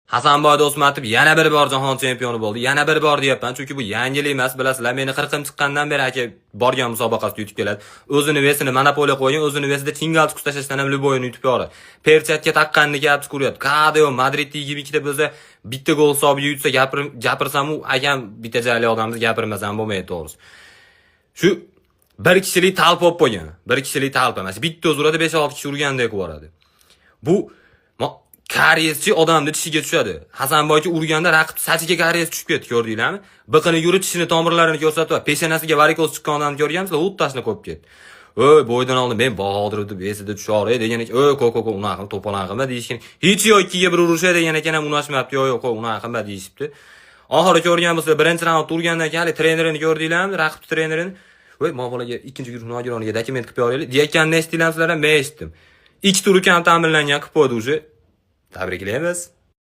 Hasanboy Do'stmatov yana bir bor jahon chempioni bo'ldi. Yana bir bor deyapman, chunki bu yangilik emas, bilasizlar. Meni 40 chiqqandan beri aka borgan musobaqasida yutib keladi. O'zini vesini monopoliya qo'ygan, o'zini vesida tingal chiqib tashlashdan ham Luboyni yutib yuboradi. Perchatga taqqanni gapni ko'ryapti. Kadeo Madridda 22 ta bo'lsa, bitta gol hisobiga yutsa gapirsam u akam bitta jali odamimiz gapirmasam bo'lmaydi to'g'risi. Shu bir kishilik talp olib qo'ygan. Bir kishilik talp emas. Bitta o'zi uradi, 5-6 kishi urgandek ko'radi. Bu kariyeschi odamni tishiga tushadi. Hasanboychi urganda raqib sachiga kariyes tushib ketdi, ko'rdinglarmi? Biqini yurib tishini tomirlarini ko'rsatib, peshanasiga varikoz chiqqan odamni ko'rganmisizlar? U tashni qo'yib ketdi. Oy, bo'ydan oldin men Bahodir deb esida tushar edi degan ekan. Oy, ko'k unaqa to'polon qilma deyishgan. Hech yo'q, ikkiga bir urishadi degan ekan, ham unashmayapti. Yo'q, unaqa qilma deyishibdi. Oxiri ko'rgan bo'lsa, birinchi raund urgandan keyin hali trenerini ko'rdinglarmi? Raqib trenerini. Voy, mavolaga ikkinchi guruh nogironiga dokument qilib yuboraylik. Deyotganini eshitdinglarmi sizlar? Men eshitdim. 2 tur kam ta'minlangan qilib qo'ydi o'zi. Tabriklaymiz.